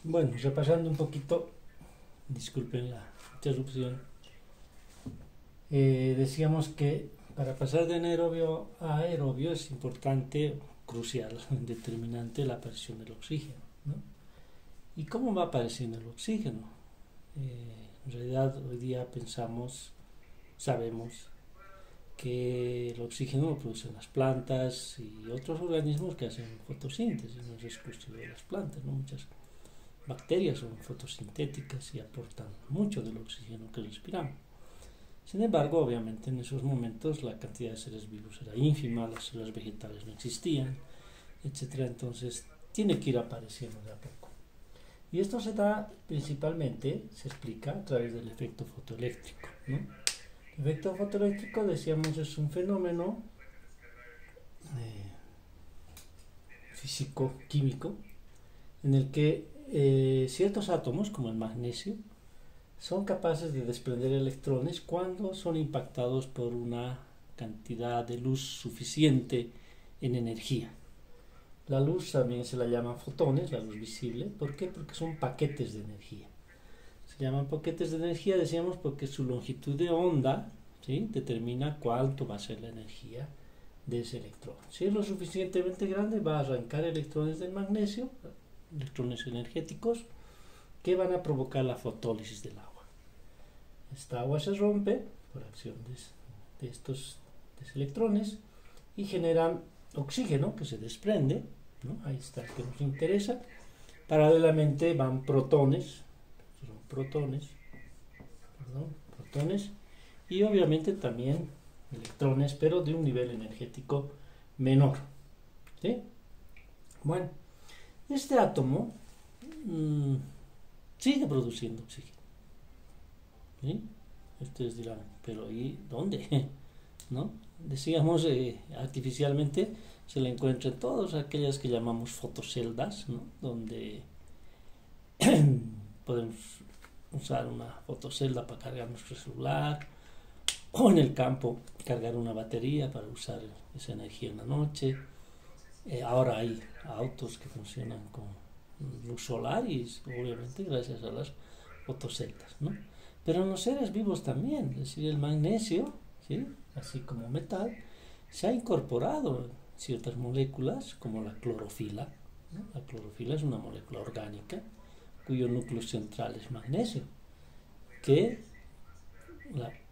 Bueno, repasando un poquito, disculpen la interrupción, decíamos que para pasar de anaerobio a aerobio es importante, crucial, determinante la aparición del oxígeno, ¿no? ¿Y cómo va apareciendo el oxígeno? En realidad hoy día sabemos que el oxígeno lo producen las plantas y otros organismos que hacen fotosíntesis, no es exclusivo de las plantas, ¿no? Muchas bacterias son fotosintéticas y aportan mucho del oxígeno que respiramos. Sin embargo, obviamente en esos momentos la cantidad de seres vivos era ínfima, las células vegetales no existían, etcétera. Entonces tiene que ir apareciendo de a poco. Y esto se da principalmente, se explica a través del efecto fotoeléctrico, ¿no? El efecto fotoeléctrico, decíamos, es un fenómeno físico-químico en el que ciertos átomos, como el magnesio, son capaces de desprender electrones cuando son impactados por una cantidad de luz suficiente en energía. La luz también se la llama fotones, la luz visible. ¿Por qué? Porque son paquetes de energía. Se llaman paquetes de energía, decíamos, porque su longitud de onda, ¿sí?, determina cuánto va a ser la energía de ese electrón. Si es lo suficientemente grande, va a arrancar electrones del magnesio, electrones energéticos, que van a provocar la fotólisis del agua. Esta agua se rompe por acción de estos electrones y generan oxígeno que se desprende, ¿no? Ahí está el que nos interesa. Paralelamente van protones y obviamente también electrones, pero de un nivel energético menor, ¿sí? Bueno, este átomo sigue produciendo oxígeno, ¿sí? Ustedes dirán, pero ¿y dónde? ¿No? Decíamos, artificialmente se le encuentra en todas aquellas que llamamos fotoceldas, ¿no?, donde podemos usar una fotocelda para cargar nuestro celular, o en el campo cargar una batería para usar esa energía en la noche. Ahora hay autos que funcionan con luz solar y obviamente gracias a las fotoceldas, ¿no? Pero en los seres vivos también, es decir, el magnesio, ¿sí?, así como metal, se ha incorporado en ciertas moléculas como la clorofila, ¿no? La clorofila es una molécula orgánica cuyo núcleo central es magnesio, que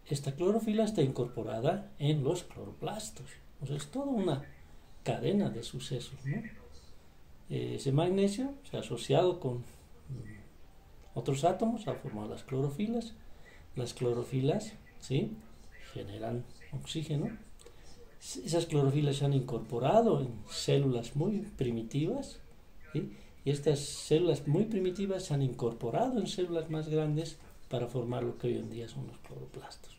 esta clorofila está incorporada en los cloroplastos. O sea, es toda una cadena de sucesos, ¿no? Ese magnesio se ha asociado con otros átomos, ha formado las clorofilas. Las clorofilas, ¿sí?, generan oxígeno. Esas clorofilas se han incorporado en células muy primitivas, ¿sí?, y estas células muy primitivas se han incorporado en células más grandes para formar lo que hoy en día son los cloroplastos.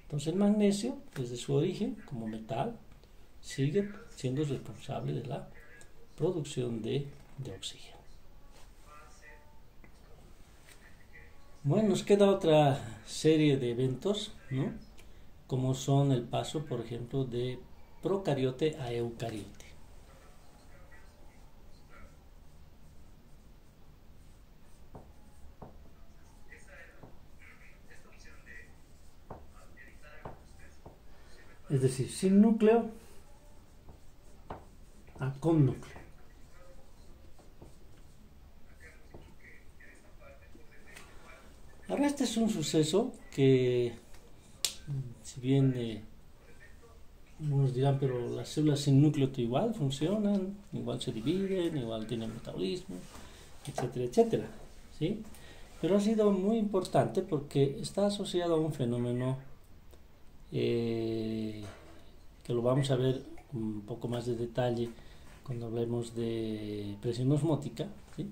Entonces el magnesio, desde su origen como metal, sigue siendo responsable de la producción de oxígeno. Bueno, nos queda otra serie de eventos, ¿no?, como son el paso, por ejemplo, de procariote a eucariote. Es decir, sin núcleo a con núcleo. Ahora este es un suceso que, si bien unos dirán, pero las células sin núcleo igual funcionan, igual se dividen, igual tienen metabolismo, etcétera, etcétera, ¿sí? Pero ha sido muy importante porque está asociado a un fenómeno que lo vamos a ver un poco más de detalle cuando hablemos de presión osmótica, ¿sí?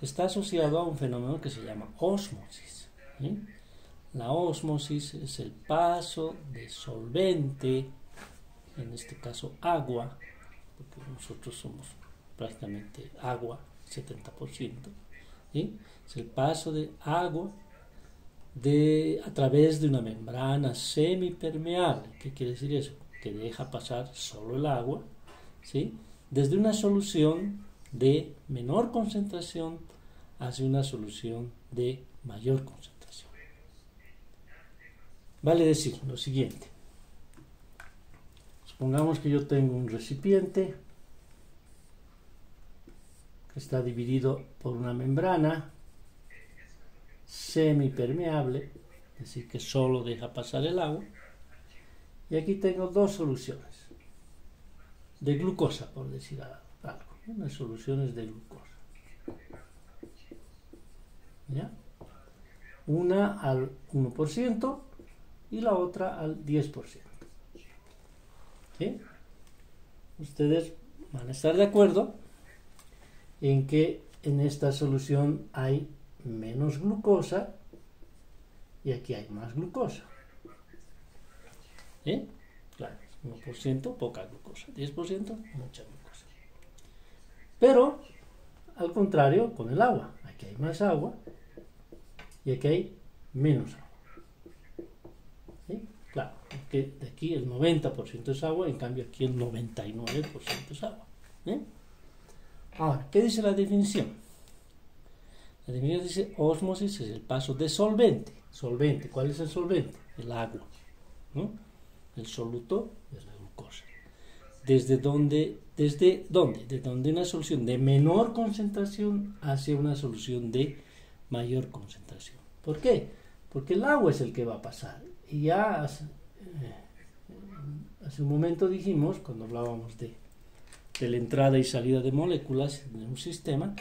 Está asociado a un fenómeno que se llama ósmosis, ¿sí? La ósmosis es el paso de solvente, en este caso agua, porque nosotros somos prácticamente agua, 70%, ¿sí? Es el paso de agua a través de una membrana semipermeable. ¿Qué quiere decir eso? Que deja pasar solo el agua, ¿sí?, desde una solución de menor concentración hacia una solución de mayor concentración. Vale decir lo siguiente. Supongamos que yo tengo un recipiente que está dividido por una membrana semipermeable, es decir, que solo deja pasar el agua. Y aquí tengo dos soluciones de glucosa, por decir algo, unas soluciones de glucosa. ¿Ya? Una al 1% y la otra al 10%. ¿Sí? Ustedes van a estar de acuerdo en que en esta solución hay menos glucosa y aquí hay más glucosa. ¿Sí? Claro, 1% poca glucosa, 10% mucha glucosa. Pero, al contrario, con el agua. Aquí hay más agua y aquí hay menos agua. ¿Sí? Claro, porque de aquí el 90% es agua, en cambio aquí el 99% es agua. ¿Sí? Ahora, ¿qué dice la definición? La definición dice: ósmosis es el paso de solvente. Solvente, ¿cuál es el solvente? El agua, ¿no? El soluto es la glucosa. ¿Desde dónde? ¿Desde una solución de menor concentración hacia una solución de mayor concentración. ¿Por qué? Porque el agua es el que va a pasar. Y ya hace un momento dijimos, cuando hablábamos de la entrada y salida de moléculas en un sistema,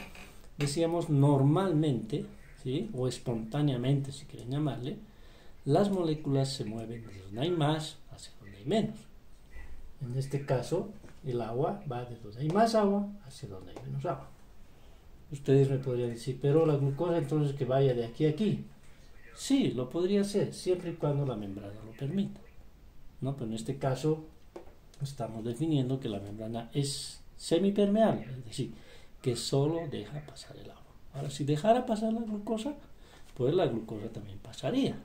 decíamos normalmente, ¿sí?, o espontáneamente, si quieren llamarle, las moléculas se mueven de donde hay más hacia donde hay menos. En este caso, el agua va de donde hay más agua hacia donde hay menos agua. Ustedes me podrían decir, pero la glucosa entonces que vaya de aquí a aquí. Sí, lo podría hacer, siempre y cuando la membrana lo permita, ¿no? Pero en este caso estamos definiendo que la membrana es semipermeable, es decir, que solo deja pasar el agua. Ahora, si dejara pasar la glucosa, pues la glucosa también pasaría,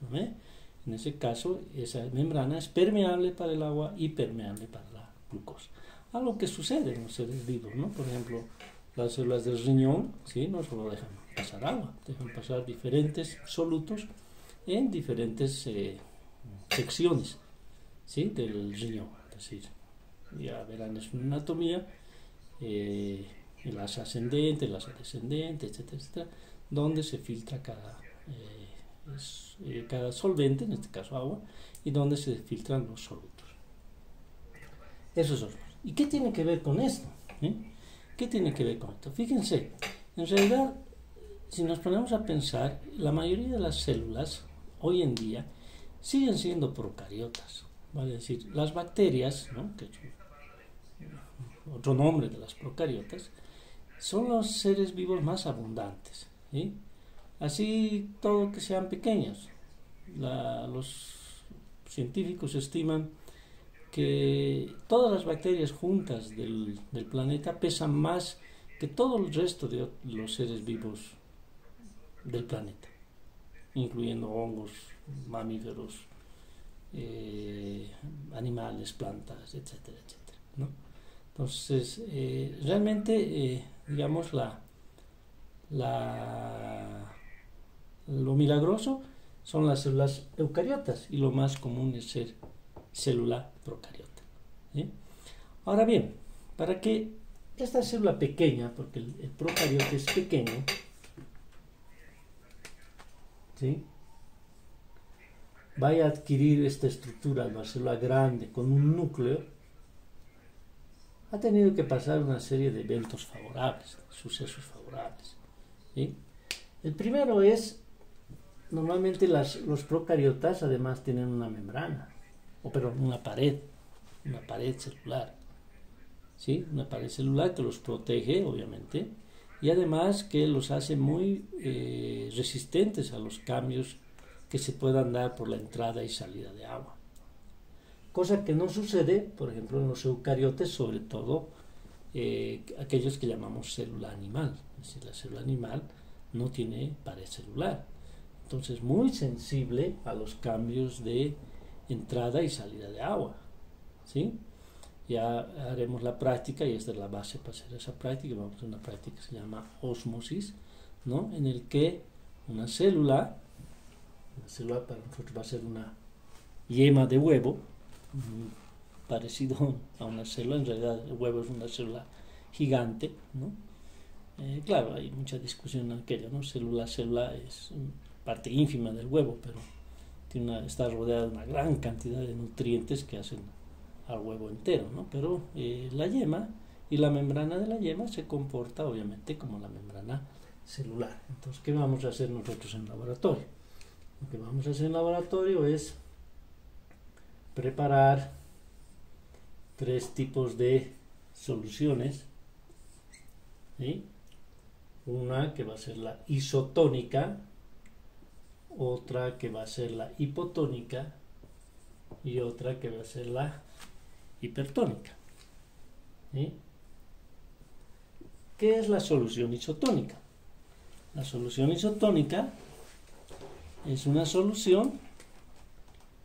¿no? En ese caso, esa membrana es permeable para el agua y permeable para la glucosa. Algo que sucede en los seres vivos, ¿no? Por ejemplo, las células del riñón, ¿sí?, no solo dejan pasar agua, dejan pasar diferentes solutos en diferentes secciones, ¿sí?, del riñón. Es decir, ya verán en su anatomía, el asa ascendente, el asa descendente, etcétera, etcétera, donde se filtra cada solvente, en este caso agua, y donde se filtran los solutos. Eso es otro. ¿Y qué tiene que ver con esto? ¿Qué tiene que ver con esto? Fíjense, en realidad, si nos ponemos a pensar, la mayoría de las células hoy en día siguen siendo procariotas. Vale decir, las bacterias, ¿no?, que es otro nombre de las procariotas, son los seres vivos más abundantes, ¿sí? Así todo que sean pequeños. Los científicos estiman que todas las bacterias juntas del planeta pesan más que todo el resto de los seres vivos del planeta, incluyendo hongos, mamíferos, animales, plantas, etcétera, etcétera, ¿no? Entonces, realmente, digamos, lo milagroso son las células eucariotas y lo más común es ser célula procariota, ¿sí? Ahora bien, para que esta célula pequeña, porque el procariote es pequeño, ¿sí?, vaya a adquirir esta estructura de una célula grande con un núcleo, ha tenido que pasar una serie de eventos favorables, sucesos favorables, ¿sí? El primero es, normalmente los procariotas además tienen una membrana, una pared celular, ¿sí?, una pared celular que los protege, obviamente, y además que los hace muy resistentes a los cambios que se puedan dar por la entrada y salida de agua. Cosa que no sucede, por ejemplo, en los eucariotes, sobre todo aquellos que llamamos célula animal. Es decir, la célula animal no tiene pared celular. Entonces, muy sensible a los cambios de entrada y salida de agua, ¿sí? Ya haremos la práctica, y esta es la base para hacer esa práctica. Vamos a hacer una práctica que se llama ósmosis, ¿no? En el que una célula para nosotros va a ser una yema de huevo, parecido a una célula. En realidad el huevo es una célula gigante, ¿no? Claro, hay mucha discusión en aquello, ¿no? Célula es parte ínfima del huevo, pero está rodeada de una gran cantidad de nutrientes que hacen al huevo entero, ¿no? Pero la yema y la membrana de la yema se comporta obviamente como la membrana celular. Entonces, ¿qué vamos a hacer nosotros en el laboratorio? Lo que vamos a hacer en el laboratorio es preparar 3 tipos de soluciones, ¿sí? Una que va a ser la isotónica, otra que va a ser la hipotónica y otra que va a ser la hipertónica, ¿sí? ¿Qué es la solución isotónica? La solución isotónica es una solución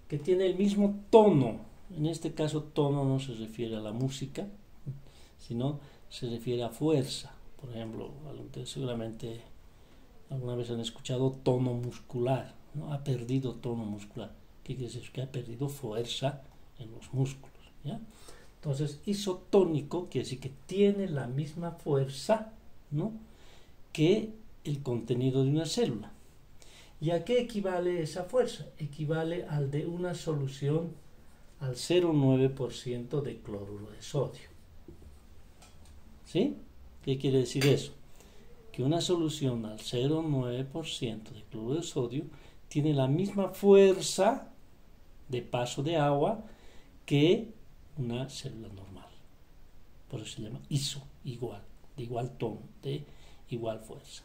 que tiene el mismo tono. En este caso, tono no se refiere a la música, sino se refiere a fuerza. Por ejemplo, ustedes seguramente alguna vez han escuchado tono muscular, ¿no? Ha perdido tono muscular. ¿Qué quiere decir? Que ha perdido fuerza en los músculos, ¿ya? Entonces, isotónico quiere decir que tiene la misma fuerza, ¿no?, que el contenido de una célula. ¿Y a qué equivale esa fuerza? Equivale al de una solución al 0,9% de cloruro de sodio. ¿Sí? ¿Qué quiere decir eso? Que una solución al 0,9% de cloruro de sodio tiene la misma fuerza de paso de agua que una célula normal. Por eso se llama iso, igual, de igual tono, de igual fuerza.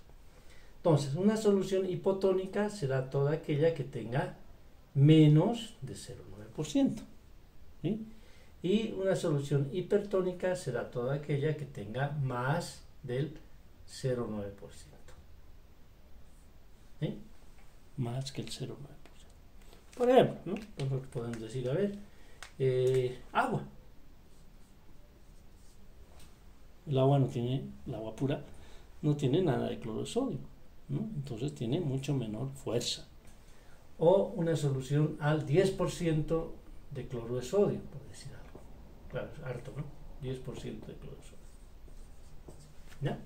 Entonces, una solución hipotónica será toda aquella que tenga menos de 0,9%. ¿Sí? Y una solución hipertónica será toda aquella que tenga más del 0,9%. ¿Sí? Más que el 0,9%. Por ejemplo, ¿no? Nosotros podemos decir, a ver, agua. El agua pura no tiene nada de cloruro de sodio, ¿no? Entonces tiene mucho menor fuerza. O una solución al 10% de cloruro de sodio, por decir algo. Claro, es harto, ¿no? 10% de cloruro de sodio. ¿Ya?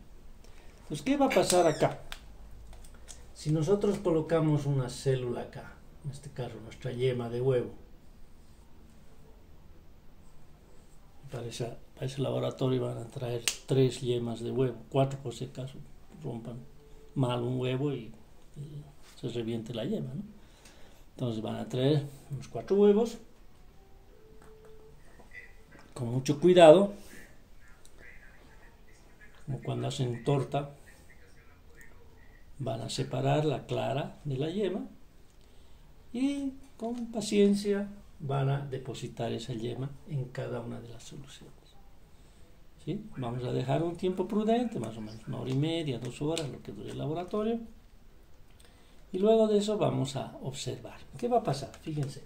Entonces, ¿qué va a pasar acá? Si nosotros colocamos una célula acá, en este caso nuestra yema de huevo, para ese laboratorio van a traer 3 yemas de huevo, 4 por si acaso rompan mal un huevo y se reviente la yema, ¿no? Entonces van a traer unos 4 huevos, con mucho cuidado, como cuando hacen torta. Van a separar la clara de la yema y con paciencia van a depositar esa yema en cada una de las soluciones. ¿Sí? Vamos a dejar un tiempo prudente, más o menos 1 hora y media, 2 horas, lo que dure el laboratorio. Y luego de eso vamos a observar. ¿Qué va a pasar? Fíjense.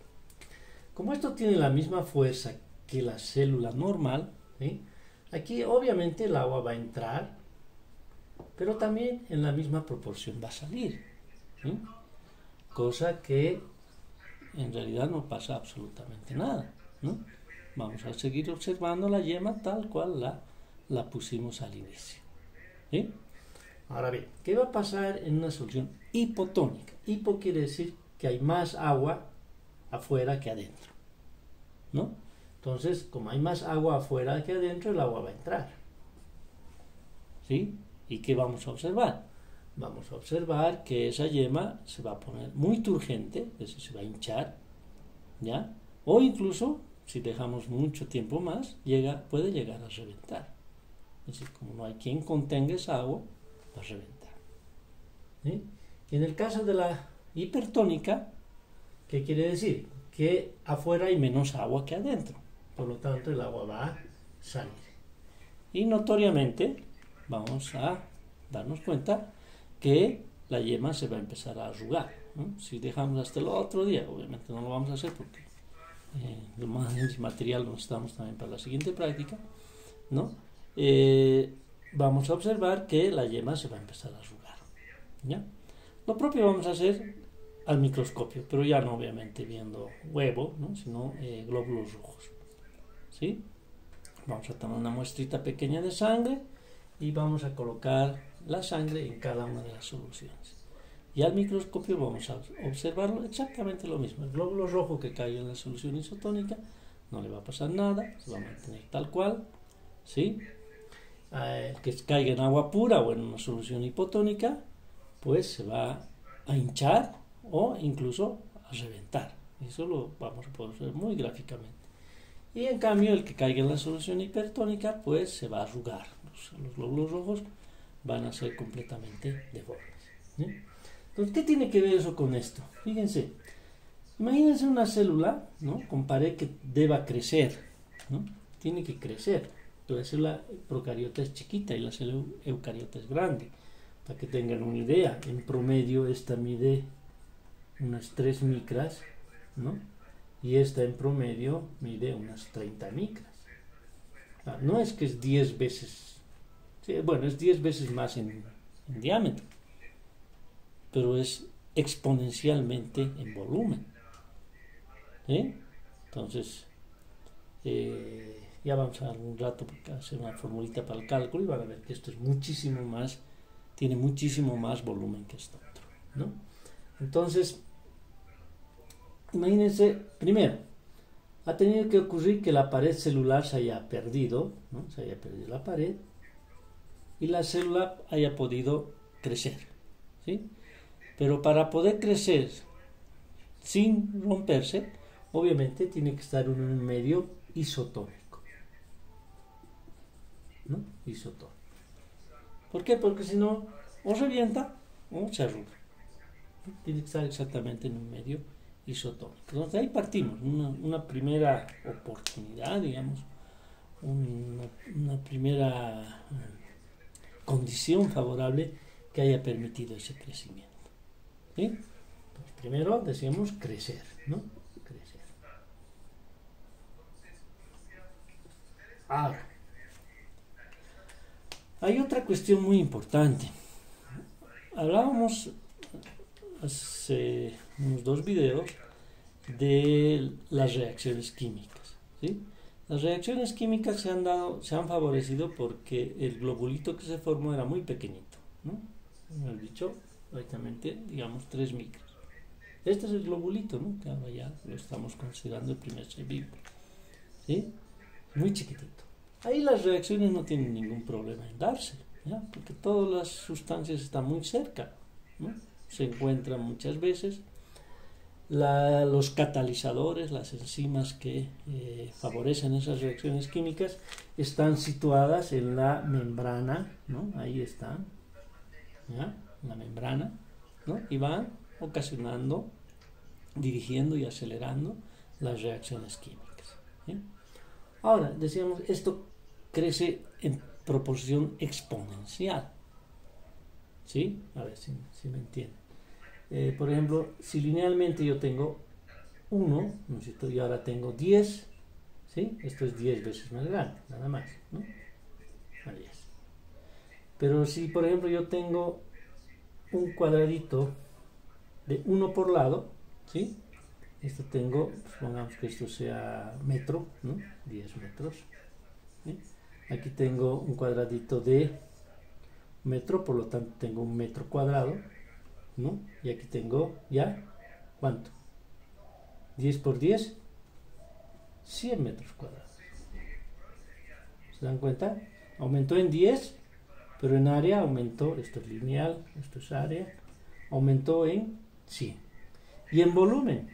Como esto tiene la misma fuerza que la célula normal, ¿sí?, aquí obviamente el agua va a entrar, pero también en la misma proporción va a salir, ¿sí? Cosa que en realidad no pasa absolutamente nada, ¿no? Vamos a seguir observando la yema tal cual la pusimos al inicio, ¿sí? Ahora bien, ¿qué va a pasar en una solución hipotónica? Hipo quiere decir que hay más agua afuera que adentro, ¿no? Entonces, como hay más agua afuera que adentro, el agua va a entrar, ¿sí? ¿Y qué vamos a observar? Vamos a observar que esa yema se va a poner muy turgente, es decir, se va a hinchar, ¿ya? O incluso, si dejamos mucho tiempo más, puede llegar a reventar. Es decir, como no hay quien contenga esa agua, va a reventar, ¿sí? Y en el caso de la hipertónica, ¿qué quiere decir? Que afuera hay menos agua que adentro, por lo tanto el agua va a salir. Y notoriamente vamos a darnos cuenta que la yema se va a empezar a arrugar, ¿no? Si dejamos hasta el otro día, obviamente no lo vamos a hacer porque el material lo necesitamos también para la siguiente práctica, ¿no? Vamos a observar que la yema se va a empezar a arrugar, ¿ya? Lo propio vamos a hacer al microscopio, pero ya no obviamente viendo huevo, ¿no? Sino glóbulos rojos, ¿sí? Vamos a tomar una muestrita pequeña de sangre y vamos a colocar la sangre en cada una de las soluciones. Y al microscopio vamos a observarlo exactamente lo mismo. El glóbulo rojo que caiga en la solución isotónica no le va a pasar nada, se va a mantener tal cual, ¿sí? El que caiga en agua pura o en una solución hipotónica, pues se va a hinchar o incluso a reventar. Eso lo vamos a poder ver muy gráficamente. Y en cambio el que caiga en la solución hipertónica, pues se va a arrugar. Los glóbulos rojos van a ser completamente deformes, ¿sí? Entonces, ¿qué tiene que ver eso con esto? Fíjense, imagínense una célula, ¿no? Con pared que deba crecer, ¿no? Tiene que crecer. La célula procariota es chiquita y la célula eucariota es grande. Para que tengan una idea, en promedio esta mide unas 3 micras, ¿no? Y esta en promedio mide unas 30 micras. No es que es 10 veces, sí, bueno, es 10 veces más en diámetro, pero es exponencialmente en volumen, ¿sí? Entonces, ya vamos a dar un rato a hacer una formulita para el cálculo y van a ver que esto es muchísimo más, tiene muchísimo más volumen que esto otro, ¿no? Entonces, imagínense, primero, ha tenido que ocurrir que la pared celular se haya perdido, ¿no? Se haya perdido la pared y la célula haya podido crecer, ¿sí? Pero para poder crecer sin romperse, obviamente tiene que estar en un medio isotónico, ¿no? Isotónico. ¿Por qué? Porque si no, o revienta o se arruga. Tiene que estar exactamente en un medio isotónico. Entonces ahí partimos, una primera oportunidad, digamos, una primera condición favorable que haya permitido ese crecimiento, ¿sí? Entonces, primero decíamos crecer, ¿no? Crecer. Ahora, hay otra cuestión muy importante. Hablábamos hace unos 2 videos de las reacciones químicas, ¿sí? Las reacciones químicas se han favorecido porque el globulito que se formó era muy pequeñito, ¿no? Hemos dicho directamente, digamos, 3 micras. Este es el globulito, ¿no? Que ahora ya lo estamos considerando el primer ser vivo, ¿sí? Muy chiquitito. Ahí las reacciones no tienen ningún problema en darse, ¿ya? Porque todas las sustancias están muy cerca, ¿no? Se encuentran muchas veces. Los catalizadores, las enzimas que favorecen esas reacciones químicas, están situadas en la membrana, ¿no? Ahí están, ¿ya? La membrana, ¿no? Y van ocasionando, dirigiendo y acelerando las reacciones químicas, ¿sí? Ahora, decíamos, esto crece en proporción exponencial, ¿sí? A ver si me entienden. Por ejemplo, si linealmente yo tengo 1, ¿no es cierto? Y ahora tengo 10, ¿sí? Esto es 10 veces más grande, nada más, ¿no? A 10. Pero si, por ejemplo, yo tengo un cuadradito de 1 por lado, ¿sí? Esto tengo, supongamos que esto sea metro, ¿no? 10 metros, ¿sí? Aquí tengo un cuadradito de metro, por lo tanto tengo un metro cuadrado, ¿no? Y aquí tengo ya, ¿cuánto? 10 por 10, 100 metros cuadrados. ¿Se dan cuenta? Aumentó en 10, pero en área aumentó, esto es lineal, esto es área, aumentó en 100. Y en volumen,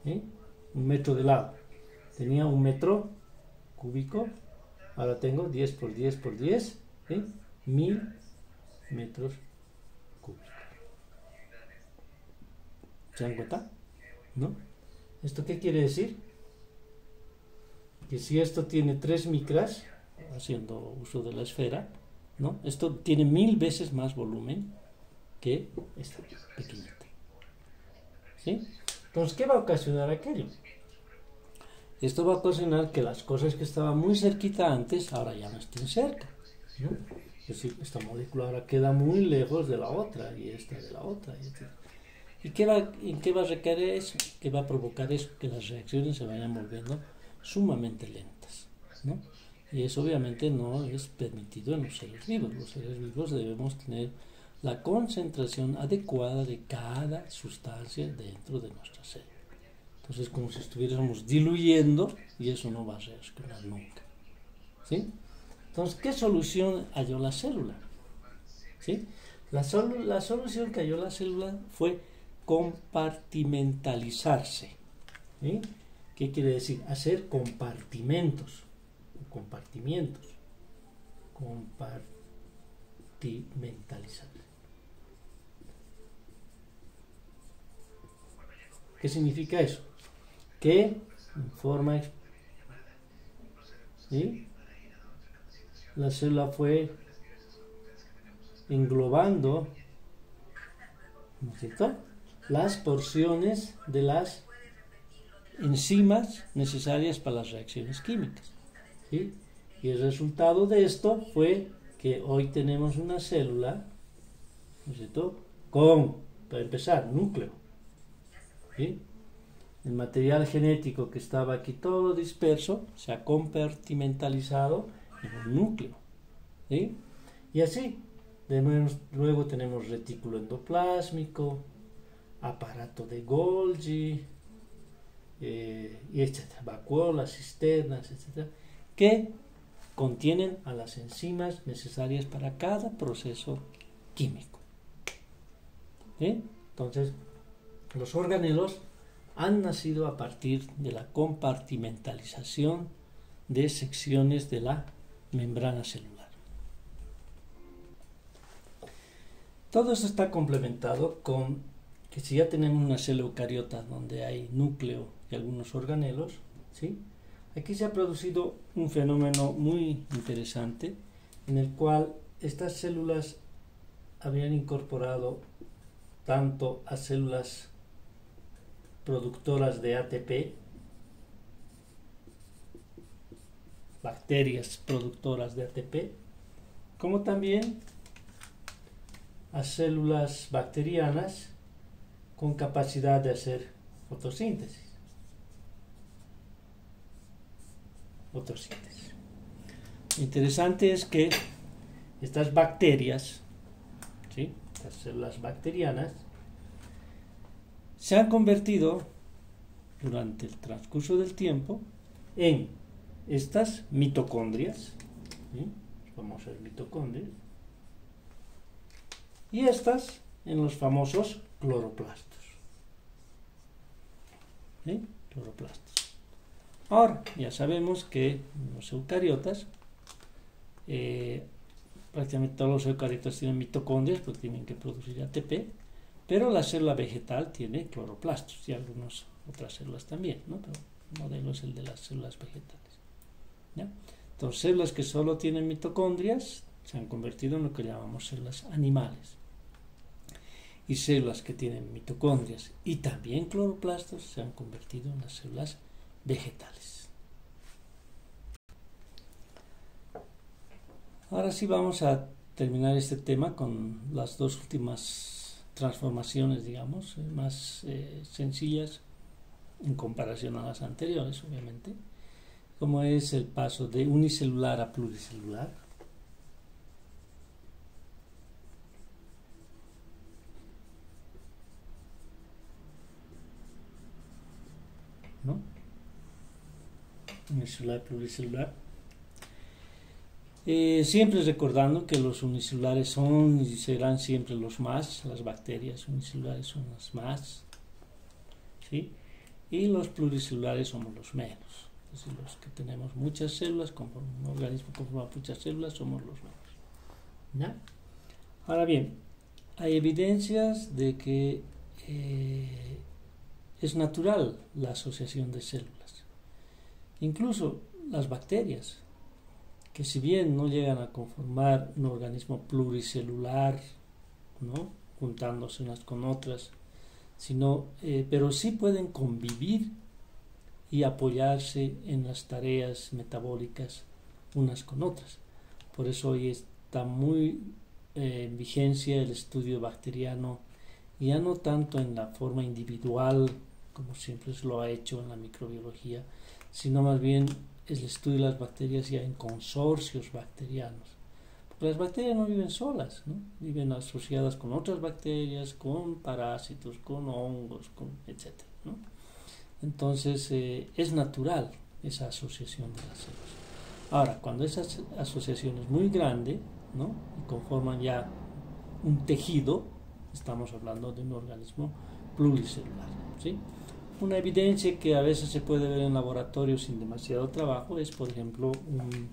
¿sí? 1 metro de lado. Tenía 1 metro cúbico, ahora tengo 10 por 10 por 10, ¿sí? 1000 metros cúbicos. ¿Se dan cuenta? ¿No? ¿Esto qué quiere decir? Que si esto tiene 3 micras, haciendo uso de la esfera, ¿no? Esto tiene 1000 veces más volumen que esta pequeñita, ¿sí? Entonces, ¿qué va a ocasionar aquello? Esto va a ocasionar que las cosas que estaban muy cerquita antes, ahora ya no estén cerca, ¿no? Es decir, esta molécula ahora queda muy lejos de la otra y esta de la otra. ¿Y qué va a requerir eso? ¿Qué va a provocar eso? Que las reacciones se vayan volviendo sumamente lentas, ¿no? Y eso obviamente no es permitido en los seres vivos. Los seres vivos debemos tener la concentración adecuada de cada sustancia dentro de nuestra célula. Entonces, como si estuviéramos diluyendo, y eso no va a reaccionar nunca, ¿sí? Entonces, ¿qué solución halló la célula? ¿Sí? La solución que halló la célula fue compartimentalizarse. ¿Sí? ¿Qué quiere decir? Hacer compartimentos. Compartimentalizar. ¿Qué significa eso? Que en forma, ¿sí?, la célula fue englobando, ¿no es cierto?, las porciones de las enzimas necesarias para las reacciones químicas, ¿sí? Y el resultado de esto fue que hoy tenemos una célula, ¿no es cierto?, con, para empezar, núcleo, ¿sí? El material genético que estaba aquí todo disperso se ha compartimentalizado en un núcleo, ¿sí? Y así, luego tenemos retículo endoplásmico, aparato de Golgi, y etcétera, vacuolas, cisternas, etcétera, que contienen a las enzimas necesarias para cada proceso químico, ¿sí? Entonces, los organelos han nacido a partir de la compartimentalización de secciones de la membrana celular. Todo esto está complementado con que si ya tenemos una célula eucariota donde hay núcleo y algunos organelos, ¿sí?, aquí se ha producido un fenómeno muy interesante en el cual estas células habían incorporado tanto a células productoras de ATP, bacterias productoras de ATP, como también a células bacterianas con capacidad de hacer fotosíntesis. Lo interesante es que estas bacterias, ¿sí?, estas células bacterianas, se han convertido durante el transcurso del tiempo en estas mitocondrias, ¿sí?, famosas mitocondrias, y estas en los famosos cloroplastos, ¿sí?, cloroplastos. Ahora, ya sabemos que los eucariotas, prácticamente todos los eucariotas tienen mitocondrias porque tienen que producir ATP, pero la célula vegetal tiene cloroplastos y algunas otras células también, ¿no? Pero el modelo es el de las células vegetales, ¿ya? Entonces, células que solo tienen mitocondrias se han convertido en lo que llamamos células animales. Y células que tienen mitocondrias y también cloroplastos se han convertido en las células vegetales. Ahora sí vamos a terminar este tema con las dos últimas transformaciones, digamos, más sencillas en comparación a las anteriores, obviamente, como es el paso de unicelular a pluricelular, ¿no? Unicelular, pluricelular. Siempre recordando que los unicelulares son y serán siempre los más, las bacterias unicelulares son las más, ¿sí?, y los pluricelulares somos los menos. Es decir, los que tenemos muchas células, como un organismo conforma muchas células, somos los menos, ¿ya? Ahora bien, hay evidencias de que es natural la asociación de células. Incluso las bacterias, que si bien no llegan a conformar un organismo pluricelular, ¿no?, juntándose unas con otras, pero sí pueden convivir y apoyarse en las tareas metabólicas unas con otras. Por eso hoy está muy en vigencia el estudio bacteriano, ya no tanto en la forma individual, como siempre se lo ha hecho en la microbiología, sino más bien el estudio de las bacterias ya en consorcios bacterianos. Porque las bacterias no viven solas, ¿no? Viven asociadas con otras bacterias, con parásitos, con hongos, etc., ¿no? Entonces es natural esa asociación de las células. Ahora, cuando esa asociación es muy grande, ¿no?, y conforman ya un tejido, estamos hablando de un organismo pluricelular, ¿sí? Una evidencia que a veces se puede ver en laboratorio sin demasiado trabajo es, por ejemplo, un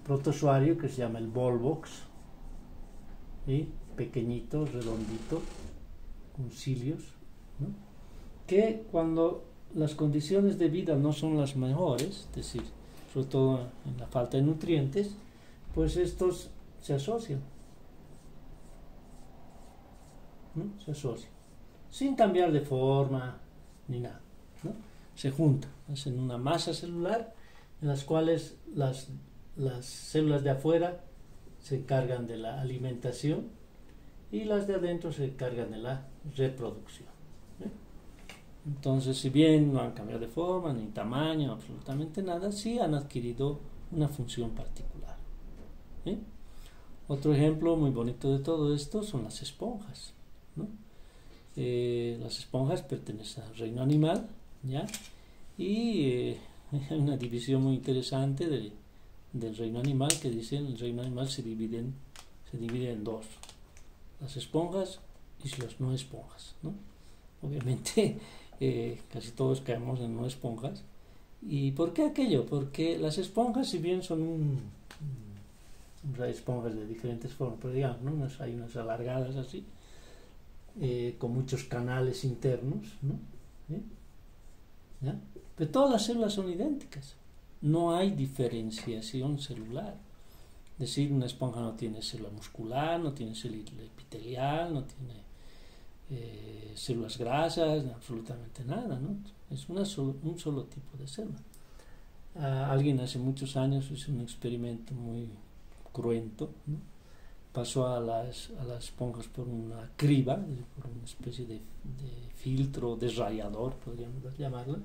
protozoario que se llama el Volvox, ¿sí?, pequeñito, redondito, con cilios, ¿no?, que cuando las condiciones de vida no son las mejores, es decir, sobre todo en la falta de nutrientes, pues estos se asocian, ¿no?, se asocian, sin cambiar de forma ni nada, ¿no? Se juntan, hacen una masa celular en las cuales las células de afuera se encargan de la alimentación y las de adentro se encargan de la reproducción, ¿eh? Entonces, si bien no han cambiado de forma, ni tamaño, absolutamente nada, sí han adquirido una función particular, ¿eh? Otro ejemplo muy bonito de todo esto son las esponjas, ¿no? Las esponjas pertenecen al reino animal, ¿ya? Y hay una división muy interesante del reino animal que dice el reino animal se divide en dos: las esponjas y las no esponjas, ¿no? Obviamente casi todos caemos en no esponjas. ¿Y por qué aquello? Porque las esponjas, si bien son hay esponjas de diferentes formas, pero digamos, ¿no?, hay unas alargadas así, con muchos canales internos, ¿no? ¿Ya? Pero todas las células son idénticas, no hay diferenciación celular. Es decir, una esponja no tiene célula muscular, no tiene célula epitelial, no tiene células grasas, absolutamente nada, ¿no? Es un solo tipo de célula. Alguien hace muchos años hizo un experimento muy cruento, ¿no? Pasó a las esponjas por una criba, por una especie de filtro, de rallador, podríamos llamarlo,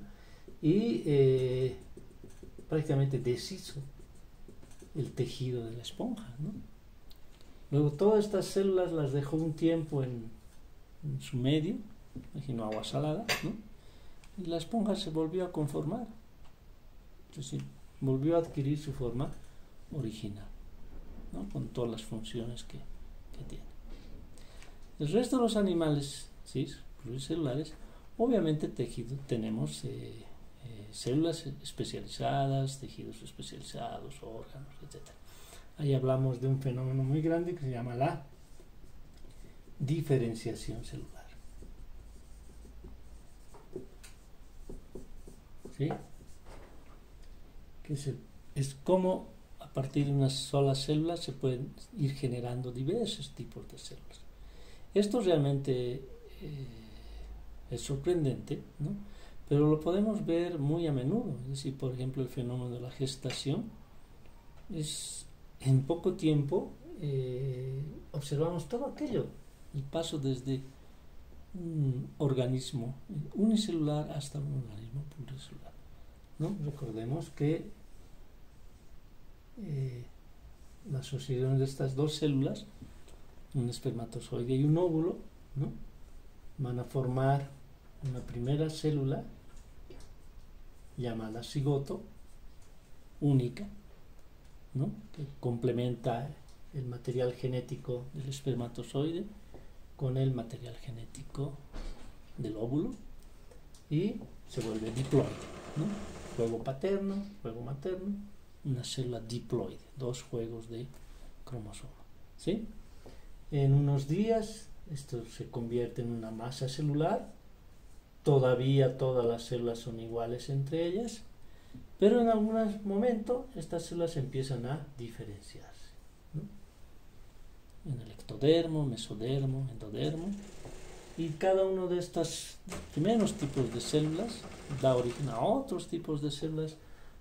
y prácticamente deshizo el tejido de la esponja, ¿no? Luego todas estas células las dejó un tiempo en su medio, imagino agua salada, ¿no?, y la esponja se volvió a conformar, es decir, volvió a adquirir su forma original, ¿no?, con todas las funciones que tiene. El resto de los animales, ¿sí?, pluricelulares, obviamente tenemos células especializadas, tejidos especializados, órganos, etc. Ahí hablamos de un fenómeno muy grande que se llama la diferenciación celular, ¿sí?, que es como a partir de una sola célula se pueden ir generando diversos tipos de células. Esto realmente es sorprendente, ¿no?, pero lo podemos ver muy a menudo. Es decir, por ejemplo, el fenómeno de la gestación es en poco tiempo observamos todo aquello, el paso desde un organismo unicelular hasta un organismo pluricelular, ¿no? Recordemos que la asociación de estas dos células, un espermatozoide y un óvulo, ¿no?, van a formar una primera célula llamada cigoto, única, ¿no?, que complementa el material genético del espermatozoide con el material genético del óvulo y se vuelve diploide, ¿no?, juego paterno, juego materno, una célula diploide, dos juegos de cromosoma, ¿sí? En unos días esto se convierte en una masa celular. Todavía todas las células son iguales entre ellas, pero en algún momento estas células empiezan a diferenciarse, ¿no?, en el ectodermo, mesodermo, endodermo, y cada uno de estos primeros tipos de células da origen a otros tipos de células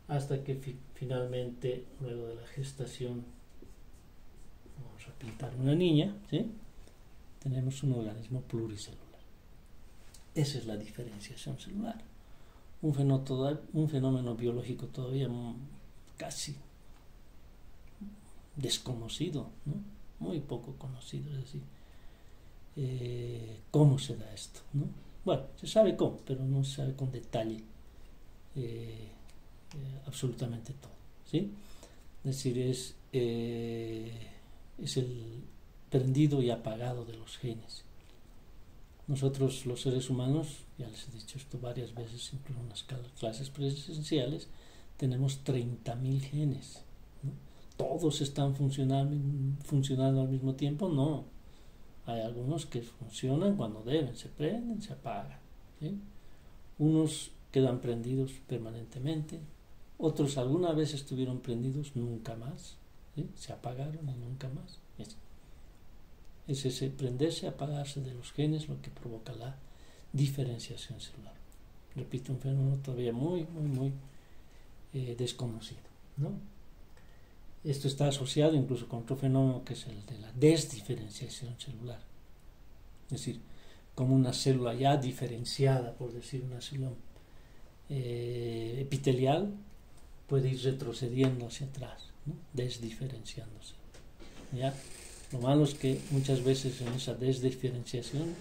hasta que finalmente, luego de la gestación vamos a pintar una niña, ¿sí? Tenemos un organismo pluricelular. Esa es la diferenciación celular. Un fenómeno biológico todavía casi desconocido, ¿no? Muy poco conocido, es decir, cómo se da esto, ¿no? Bueno, se sabe cómo, pero no se sabe con detalle absolutamente todo, ¿sí? Es decir, es el prendido y apagado de los genes. Nosotros, los seres humanos, ya les he dicho esto varias veces, incluso en las clases presenciales, tenemos 30.000 genes, ¿no? ¿Todos están funcionando al mismo tiempo? No. Hay algunos que funcionan cuando deben, se prenden, se apagan, ¿sí? Unos quedan prendidos permanentemente, otros alguna vez estuvieron prendidos, nunca más, ¿sí? Se apagaron y nunca más. Es ese prenderse, apagarse de los genes lo que provoca la diferenciación celular. Repito, un fenómeno todavía muy desconocido, ¿no? Esto está asociado incluso con otro fenómeno que es el de la desdiferenciación celular. Es decir, como una célula ya diferenciada, por decir una célula epitelial, puede ir retrocediendo hacia atrás, ¿no? Desdiferenciándose, ¿ya? Lo malo es que muchas veces en esa desdiferenciación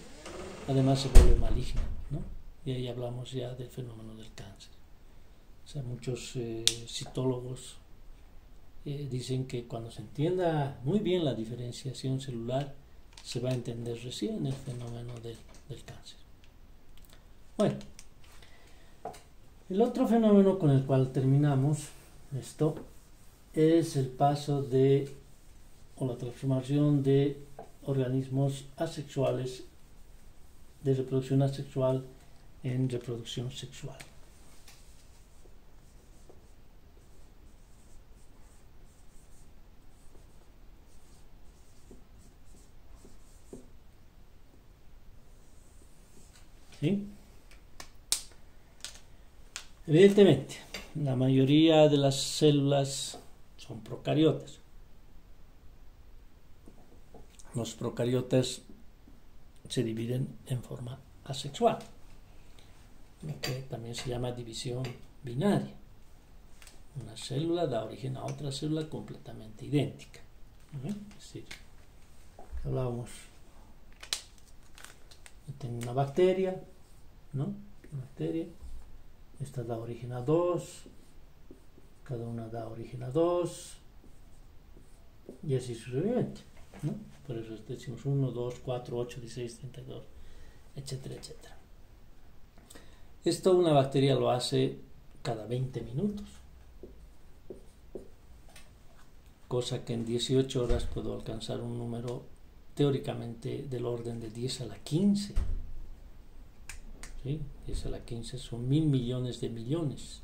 además se vuelve maligna, ¿no? Y ahí hablamos ya del fenómeno del cáncer. O sea, muchos citólogos dicen que cuando se entienda muy bien la diferenciación celular, se va a entender recién el fenómeno del cáncer. Bueno, el otro fenómeno con el cual terminamos esto es el paso o la transformación de organismos asexuales, de reproducción asexual en reproducción sexual. ¿Sí? Evidentemente, la mayoría de las células son procariotas. Los procariotas se dividen en forma asexual, lo que también se llama división binaria. Una célula da origen a otra célula completamente idéntica, ¿no? Es decir, hablábamos, yo tengo una bacteria, ¿no? Una bacteria, esta da origen a dos, cada una da origen a dos, y así sucesivamente, ¿no? Por eso decimos 1, 2, 4, 8, 16, 32, etcétera, etcétera. Esto una bacteria lo hace cada 20 minutos, cosa que en 18 horas puedo alcanzar un número teóricamente del orden de 10 a la 15. ¿Sí? 10 a la 15 son 1.000 millones de millones.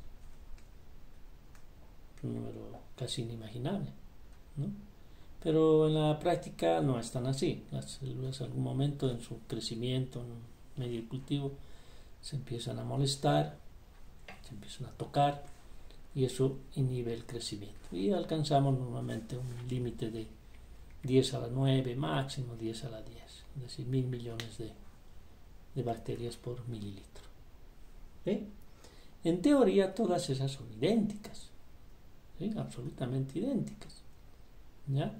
Un número casi inimaginable, ¿no? Pero en la práctica no es tan así. Las células en algún momento en su crecimiento en medio de cultivo se empiezan a molestar, se empiezan a tocar y eso inhibe el crecimiento. Y alcanzamos normalmente un límite de 10 a la 9, máximo 10 a la 10, es decir, 1.000 millones de bacterias por mililitro. ¿Sí? En teoría todas esas son idénticas, ¿sí? Absolutamente idénticas, ¿ya?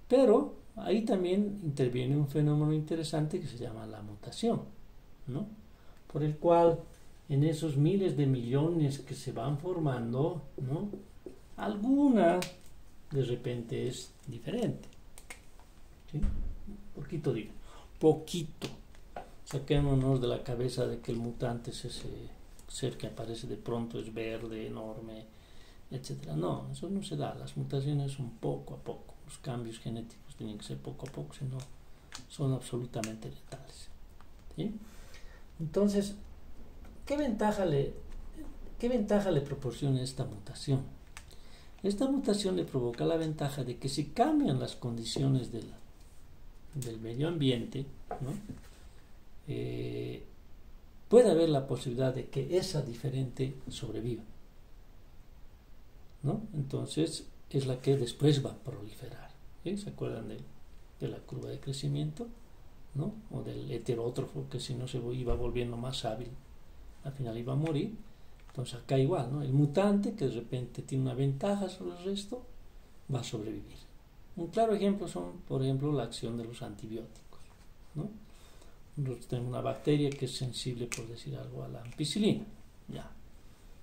Pero ahí también interviene un fenómeno interesante que se llama la mutación, ¿no? Por el cual en esos miles de millones que se van formando, ¿no? Alguna de repente es diferente, ¿sí? Poquito digo, poquito. Saquémonos de la cabeza de que el mutante es ese ser que aparece de pronto, es verde, enorme, etcétera. No, eso no se da. Las mutaciones son poco a poco. Los cambios genéticos tienen que ser poco a poco, si no son absolutamente letales, ¿sí? Entonces, ¿qué ventaja le proporciona esta mutación? Esta mutación le provoca la ventaja de que si cambian las condiciones del medio ambiente, ¿no? Puede haber la posibilidad de que esa diferente sobreviva, ¿no? Entonces es la que después va a proliferar, ¿sí? ¿Se acuerdan de la curva de crecimiento? ¿No? O del heterótrofo, que si no se iba volviendo más hábil, al final iba a morir. Entonces acá igual, ¿no? El mutante, que de repente tiene una ventaja sobre el resto, va a sobrevivir. Un claro ejemplo son, por ejemplo, la acción de los antibióticos, ¿no? Nosotros tenemos una bacteria que es sensible, por decir algo, a la ampicilina. Ya.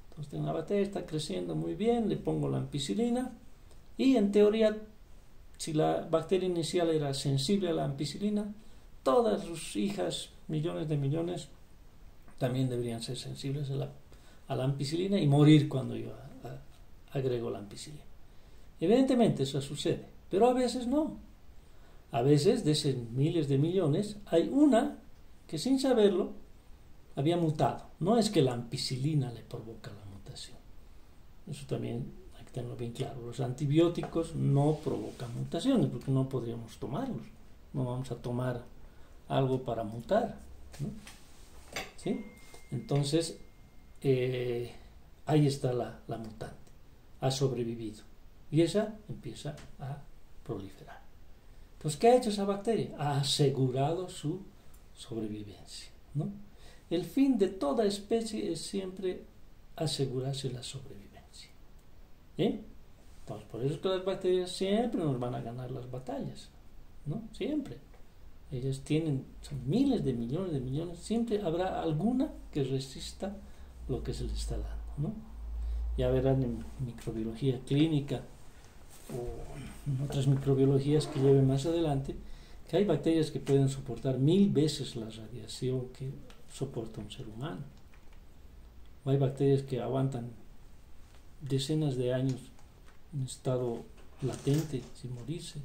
Entonces tengo una bacteria, está creciendo muy bien, le pongo la ampicilina y en teoría, si la bacteria inicial era sensible a la ampicilina, todas sus hijas, millones de millones, también deberían ser sensibles a la ampicilina y morir cuando yo agrego la ampicilina. Evidentemente eso sucede, pero a veces no. A veces de esos miles de millones hay una que sin saberlo había mutado. No es que la ampicilina le provoca la mutación. Eso también hay que tenerlo bien claro. Los antibióticos no provocan mutaciones porque no podríamos tomarlos. No vamos a tomar algo para mutar, ¿no? ¿Sí? Entonces, ahí está la mutante. Ha sobrevivido. Y esa empieza a proliferar. Entonces, ¿qué ha hecho esa bacteria? Ha asegurado su sobrevivencia, ¿no? El fin de toda especie es siempre asegurarse la sobrevivencia. Entonces, por eso es que las bacterias siempre nos van a ganar las batallas, ¿no? Siempre. Ellas son miles de millones, siempre habrá alguna que resista lo que se le está dando, ¿no? Ya verán en microbiología clínica o en otras microbiologías que lleven más adelante, que hay bacterias que pueden soportar 1000 veces la radiación que soporta un ser humano. O hay bacterias que aguantan decenas de años en estado latente, sin morirse,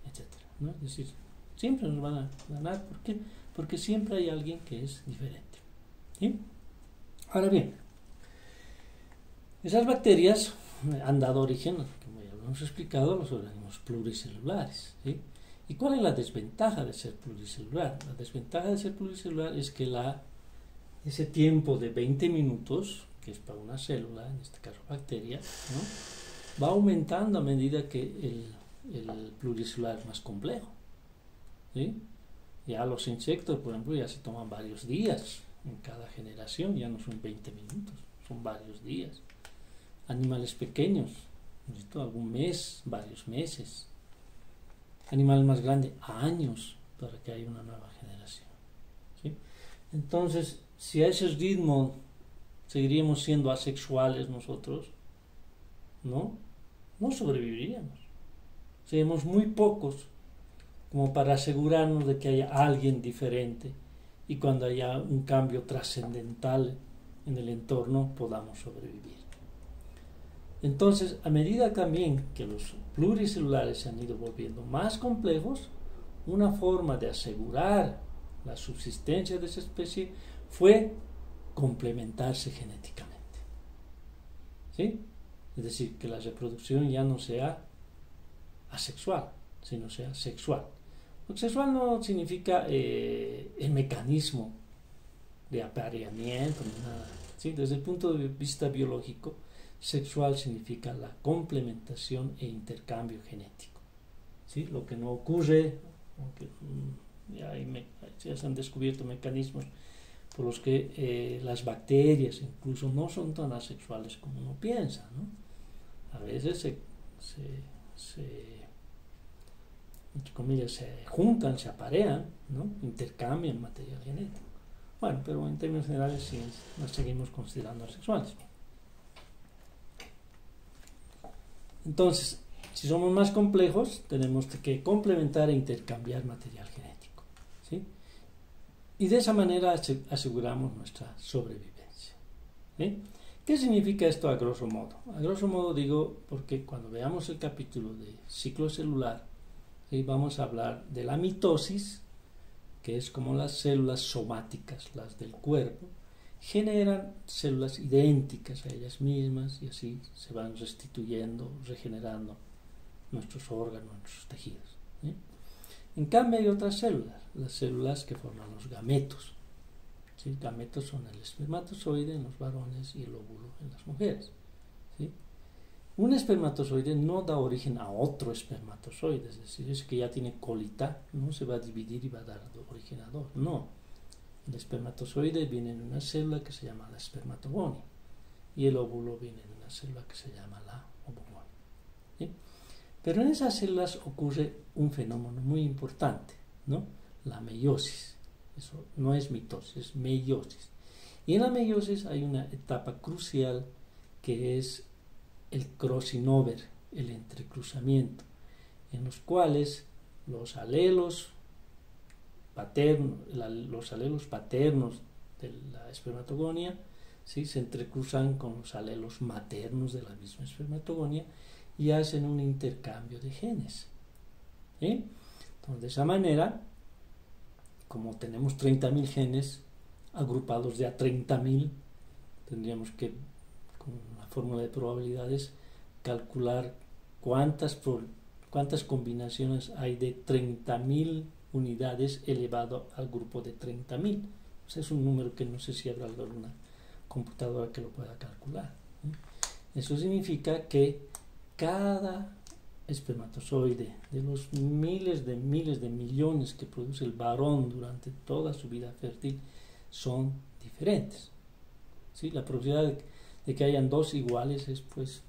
etc., ¿no? Es decir, siempre nos van a ganar. ¿Por qué? Porque siempre hay alguien que es diferente. ¿Sí? Ahora bien, esas bacterias han dado origen, como ya lo hemos explicado, a los organismos pluricelulares. ¿Sí? ¿Y cuál es la desventaja de ser pluricelular? La desventaja de ser pluricelular es que ese tiempo de 20 minutos, que es para una célula, en este caso bacteria, ¿no?, va aumentando a medida que el pluricelular es más complejo. ¿Sí? Ya los insectos, por ejemplo, ya se toman varios días en cada generación, ya no son 20 minutos, son varios días. Animales pequeños, necesito algún mes, varios meses. Animales más grandes, años para que haya una nueva generación. ¿Sí? Entonces, si a ese ritmo seguiríamos siendo asexuales nosotros, no sobreviviríamos. Seríamos muy pocos como para asegurarnos de que haya alguien diferente y cuando haya un cambio trascendental en el entorno podamos sobrevivir. Entonces, a medida también que los pluricelulares se han ido volviendo más complejos, una forma de asegurar la subsistencia de esa especie fue complementarse genéticamente. ¿Sí? Es decir, que la reproducción ya no sea asexual, sino sea sexual. Porque sexual no significa el mecanismo de apareamiento ni nada. ¿Sí? Desde el punto de vista biológico, sexual significa la complementación e intercambio genético. ¿Sí? Lo que no ocurre, aunque ya se han descubierto mecanismos por los que las bacterias incluso no son tan asexuales como uno piensa, ¿no? A veces entre comillas, se juntan, se aparean, ¿no? Intercambian material genético. Bueno, pero en términos generales sí las seguimos considerando asexuales. Entonces, si somos más complejos, tenemos que complementar e intercambiar material genético, ¿sí? Y de esa manera aseguramos nuestra sobrevivencia. ¿Sí? ¿Qué significa esto a grosso modo? A grosso modo digo porque cuando veamos el capítulo de ciclo celular, ¿sí?, vamos a hablar de la mitosis, que es como las células somáticas, las del cuerpo, generan células idénticas a ellas mismas y así se van restituyendo, regenerando nuestros órganos, nuestros tejidos. ¿Sí? En cambio hay otras células, las células que forman los gametos. ¿Sí? Gametos son el espermatozoide en los varones y el óvulo en las mujeres. ¿Sí? Un espermatozoide no da origen a otro espermatozoide, es decir, es que ya tiene colita, no se va a dividir y va a dar origen a dos, no. El espermatozoide viene en una célula que se llama la espermatogonia y el óvulo viene en una célula que se llama la ovogonia. ¿Sí? Pero en esas células ocurre un fenómeno muy importante, ¿no? La meiosis. Eso no es mitosis, es meiosis. Y en la meiosis hay una etapa crucial que es el crossing over, el entrecruzamiento, en los cuales los alelos paternos de la espermatogonia, ¿sí?, se entrecruzan con los alelos maternos de la misma espermatogonia y hacen un intercambio de genes. ¿Sí? Entonces, de esa manera, como tenemos 30.000 genes agrupados de a 30.000, tendríamos que, con la fórmula de probabilidades, calcular cuántas combinaciones hay de 30.000 unidades elevado al grupo de 30.000. O sea, es un número que no sé si habrá alguna computadora que lo pueda calcular. Eso significa que cada espermatozoide de los miles de millones que produce el varón durante toda su vida fértil son diferentes. ¿Sí? La probabilidad de que hayan dos iguales es pues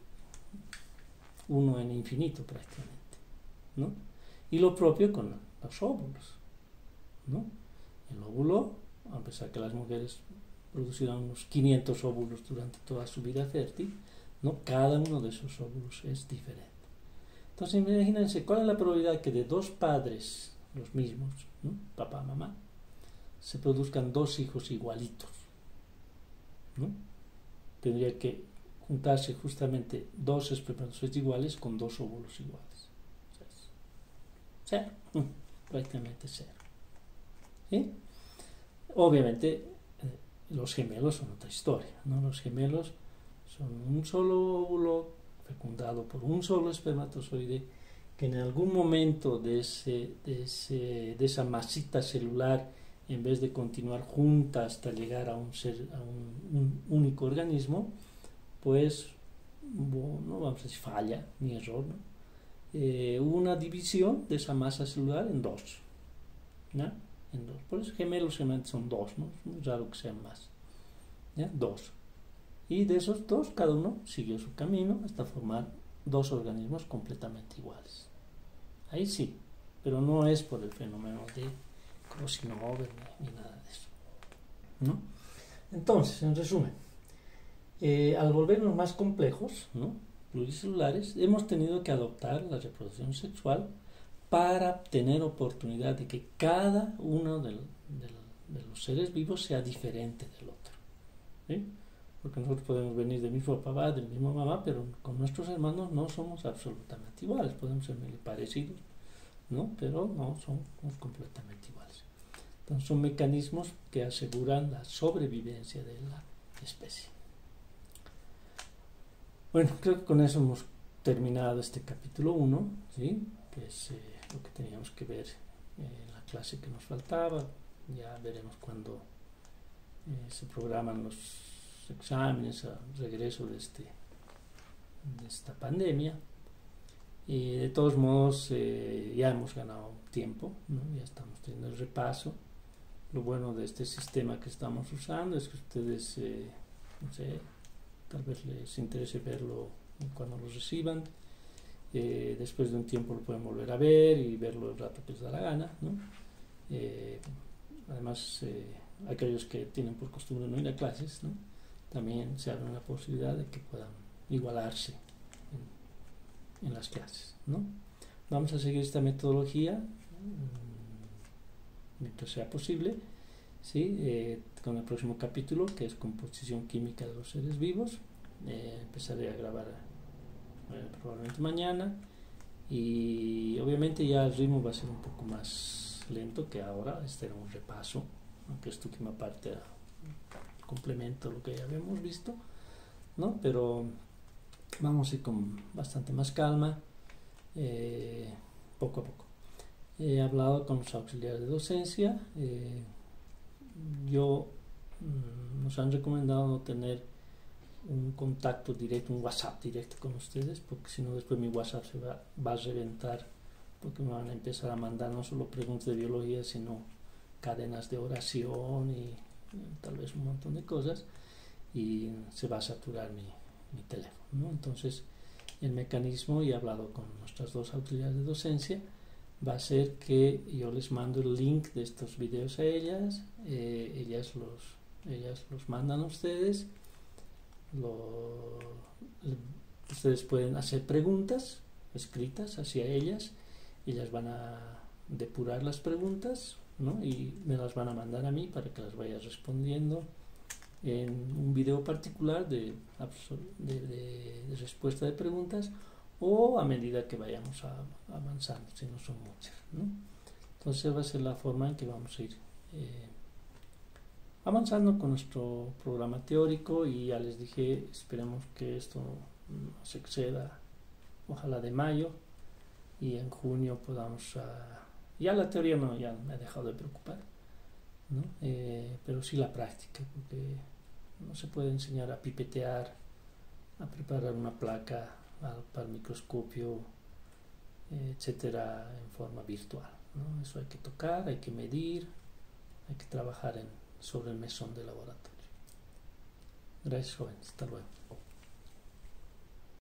uno en infinito prácticamente, ¿no? Y lo propio con los óvulos, ¿no? El óvulo, a pesar que las mujeres producirán unos 500 óvulos durante toda su vida fértil, ¿no? Cada uno de esos óvulos es diferente. Entonces imagínense cuál es la probabilidad que de dos padres, los mismos, ¿no?, papá, mamá, se produzcan dos hijos igualitos, ¿no? Tendría que juntarse justamente dos espermatozoides iguales con dos óvulos iguales. O sea, cero, prácticamente cero. ¿Sí? Obviamente los gemelos son otra historia, ¿no? Los gemelos son un solo óvulo fecundado por un solo espermatozoide que en algún momento de esa masita celular, en vez de continuar junta hasta llegar a un único organismo, pues, no vamos a decir falla ni error, ¿no? Hubo una división de esa masa celular en dos, ¿no? En dos. Por eso gemelos son dos, ¿no? Es muy raro que sean más, ¿ya? Dos. Y de esos dos, cada uno siguió su camino hasta formar dos organismos completamente iguales. Ahí sí, pero no es por el fenómeno de crossing over ni nada de eso, ¿no? Entonces, en resumen, al volvernos más complejos, ¿no?, pluricelulares, hemos tenido que adoptar la reproducción sexual para tener oportunidad de que cada uno de los seres vivos sea diferente del otro, ¿sí? Porque nosotros podemos venir del mismo papá, del mismo mamá, pero con nuestros hermanos no somos absolutamente iguales. Podemos ser muy parecidos, ¿no?, pero no somos completamente iguales. Entonces son mecanismos que aseguran la sobrevivencia de la especie. Bueno, creo que con eso hemos terminado este capítulo 1, ¿sí?, que es lo que teníamos que ver en la clase que nos faltaba. Ya veremos cuando se programan los exámenes al regreso de esta pandemia. Y de todos modos ya hemos ganado tiempo, ¿no? Ya estamos teniendo el repaso. Lo bueno de este sistema que estamos usando es que ustedes, no sé, tal vez les interese verlo cuando lo reciban. Después de un tiempo lo pueden volver a ver y verlo el rato que les da la gana, ¿no? Además, aquellos que tienen por costumbre no ir a clases, ¿no?, también se abre una posibilidad de que puedan igualarse en las clases, ¿no? Vamos a seguir esta metodología mientras sea posible, ¿sí? Con el próximo capítulo, que es composición química de los seres vivos. Empezaré a grabar probablemente mañana, y obviamente ya el ritmo va a ser un poco más lento que ahora. Este era un repaso, aunque esta última parte complemento lo que ya habíamos visto, ¿no? Pero vamos a ir con bastante más calma, poco a poco. He hablado con los auxiliares de docencia. Nos han recomendado no tener un contacto directo, un WhatsApp directo con ustedes, porque si no después mi WhatsApp va a reventar, porque me van a empezar a mandar no solo preguntas de biología, sino cadenas de oración y tal vez un montón de cosas, y se va a saturar mi teléfono, ¿no? Entonces el mecanismo, y he hablado con nuestras dos autoridades de docencia, va a ser que yo les mando el link de estos videos a ellas, ellas los mandan a ustedes, ustedes pueden hacer preguntas escritas hacia ellas van a depurar las preguntas, ¿no? Y me las van a mandar a mí para que las vaya respondiendo en un video particular de respuesta de preguntas, o a medida que vayamos avanzando, si no son muchas, ¿no? Entonces va a ser la forma en que vamos a ir avanzando con nuestro programa teórico, y ya les dije, esperemos que esto no se exceda, ojalá de mayo, y en junio podamos, ya la teoría no, ya me ha dejado de preocupar, ¿no? Pero sí la práctica, porque no se puede enseñar a pipetear, a preparar una placa para el microscopio, etcétera, en forma virtual, ¿no? Eso hay que tocar, hay que medir, hay que trabajar sobre el mesón de laboratorio. Gracias, jóvenes. Hasta luego.